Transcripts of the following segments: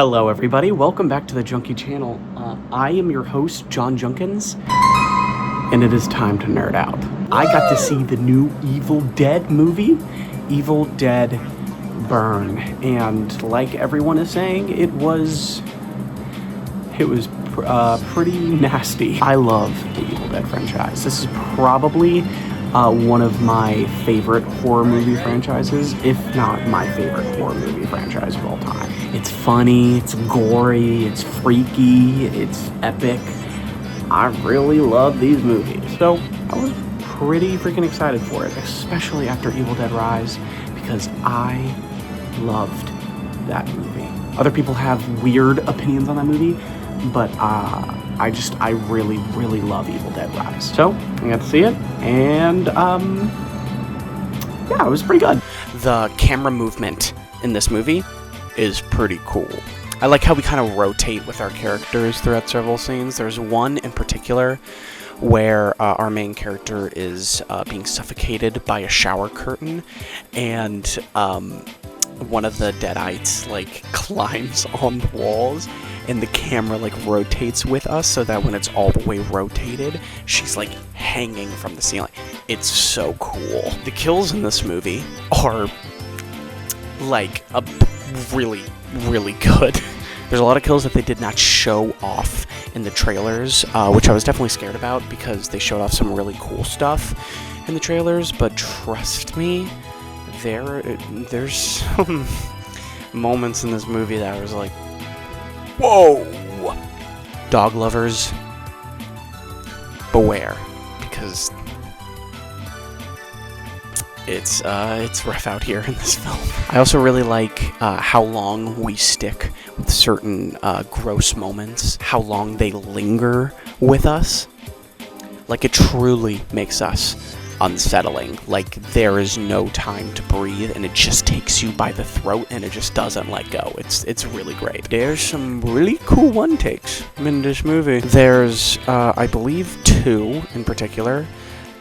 Hello everybody, welcome back to the Junkie channel. I am your host, John Junkins, and it is time to nerd out. I got to see the new Evil Dead movie, Evil Dead Burn, and like everyone is saying, it was pretty nasty. I love the Evil Dead franchise. This is probably one of my favorite horror movie franchises, if not my favorite horror movie franchise of all time. It's funny, it's gory, it's freaky, it's epic. I really love these movies. So I was pretty freaking excited for it, especially after Evil Dead Rise, because I loved that movie. Other people have weird opinions on that movie, but I really, really love Evil Dead Rise. So I got to see it, and yeah, it was pretty good. The camera movement in this movie is pretty cool. I like how we kind of rotate with our characters throughout several scenes. There's one in particular where our main character is being suffocated by a shower curtain, and one of the Deadites climbs on the walls, and the camera rotates with us so that when it's all the way rotated, she's hanging from the ceiling. It's so cool. The kills in this movie are really, really good. There's a lot of kills that they did not show off in the trailers, which I was definitely scared about because they showed off some really cool stuff in the trailers, but trust me, there's some moments in this movie that I was like, whoa! Dog lovers, beware, because it's rough out here in this film. I also really like how long we stick with certain gross moments, how long they linger with us. It truly makes us unsettling. There is no time to breathe, and it just takes you by the throat, and it just doesn't let go. It's really great. There's some really cool one takes in this movie. There's I believe 2 in particular,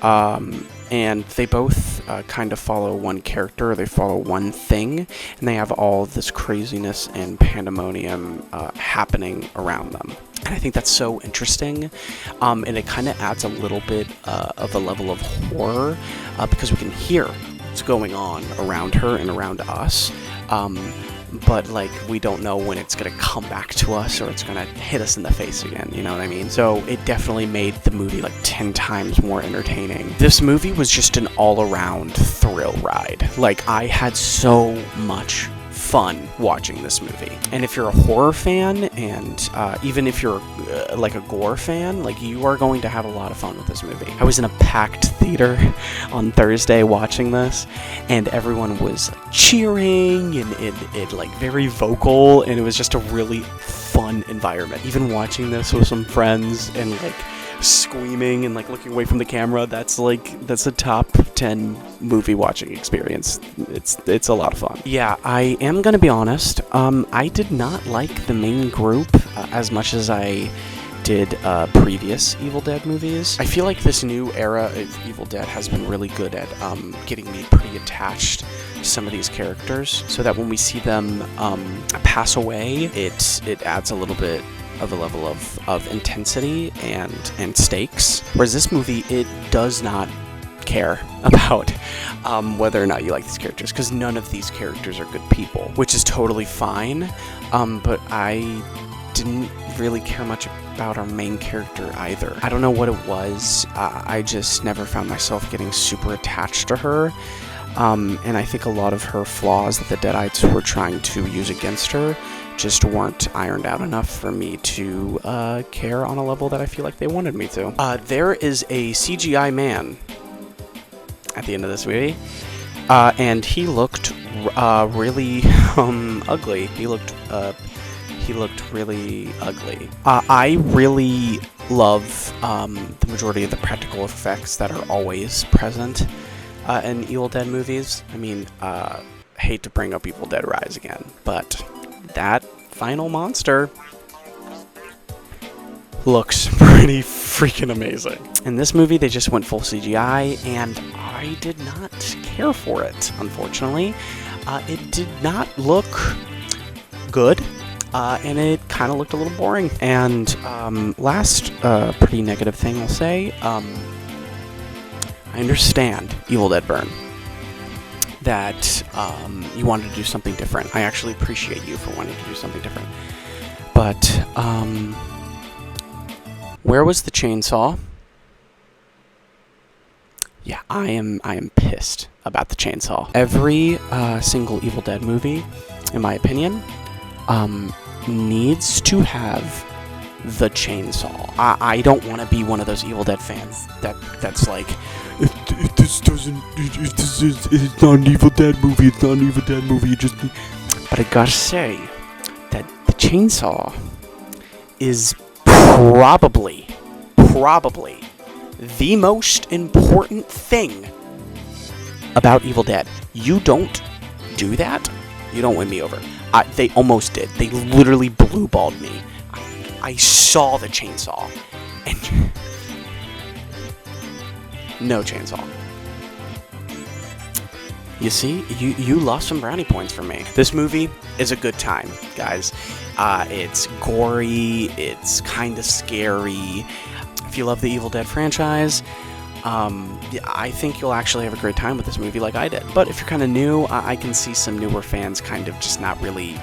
and they both kind of follow one character. They follow one thing, and they have all this craziness and pandemonium happening around them. And I think that's so interesting, and it kind of adds a little bit of a level of horror, because we can hear what's going on around her and around us, but we don't know when it's gonna come back to us or it's gonna hit us in the face again, you know what I mean? So it definitely made the movie 10 times more entertaining. This movie was just an all-around thrill ride. I had so much fun watching this movie. And if you're a horror fan, and even if you're a gore fan, you are going to have a lot of fun with this movie. I was in a packed theater on Thursday watching this, and everyone was cheering and it very vocal, and it was just a really fun environment. Even watching this with some friends and screaming and looking away from the camera, that's a top 10 movie watching experience. It's a lot of fun. Yeah, I am gonna be honest, I did not like the main group as much as I did previous Evil Dead movies. I feel like this new era of Evil Dead has been really good at getting me pretty attached to some of these characters, so that when we see them pass away, it adds a little bit of a level of intensity and stakes. Whereas this movie, it does not care about whether or not you like these characters, because none of these characters are good people, which is totally fine, but I didn't really care much about our main character either. I don't know what it was, I just never found myself getting super attached to her, and I think a lot of her flaws that the Deadites were trying to use against her just weren't ironed out enough for me to care on a level that I feel like they wanted me to. There is a CGI man at the end of this movie, and he looked really ugly. He looked really ugly. I really love the majority of the practical effects that are always present in Evil Dead movies. I mean, hate to bring up Evil Dead Rise again, but that final monster looks pretty freaking amazing. In this movie, they just went full CGI, and I did not care for it, unfortunately. It did not look good. and it kind of looked a little boring. And last pretty negative thing I'll say, I understand Evil Dead Burn, that you wanted to do something different. I actually appreciate you for wanting to do something different. But where was the chainsaw? Yeah, I am pissed about the chainsaw. Every single Evil Dead movie, in my opinion, needs to have the chainsaw. I don't want to be one of those Evil Dead fans that's like, if this doesn't, it's not an Evil Dead movie, it's not an Evil Dead movie, But I gotta say that the chainsaw is probably the most important thing about Evil Dead. You don't do that, you don't win me over. They almost did. They literally blue-balled me. I saw the chainsaw, and no chainsaw. You see, you lost some brownie points from me. This movie is a good time, guys. It's gory, it's kind of scary. If you love the Evil Dead franchise, I think you'll actually have a great time with this movie like I did. But if you're kind of new, I can see some newer fans kind of just not really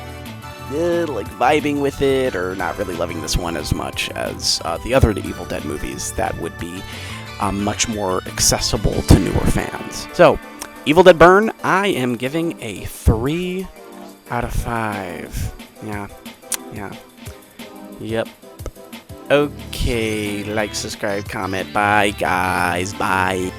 like vibing with it, or not really loving this one as much as the other Evil Dead movies that would be much more accessible to newer fans. So, Evil Dead Burn, I am giving a 3 out of 5. Yeah. Yep. Okay, like, subscribe, comment. Bye, guys. Bye.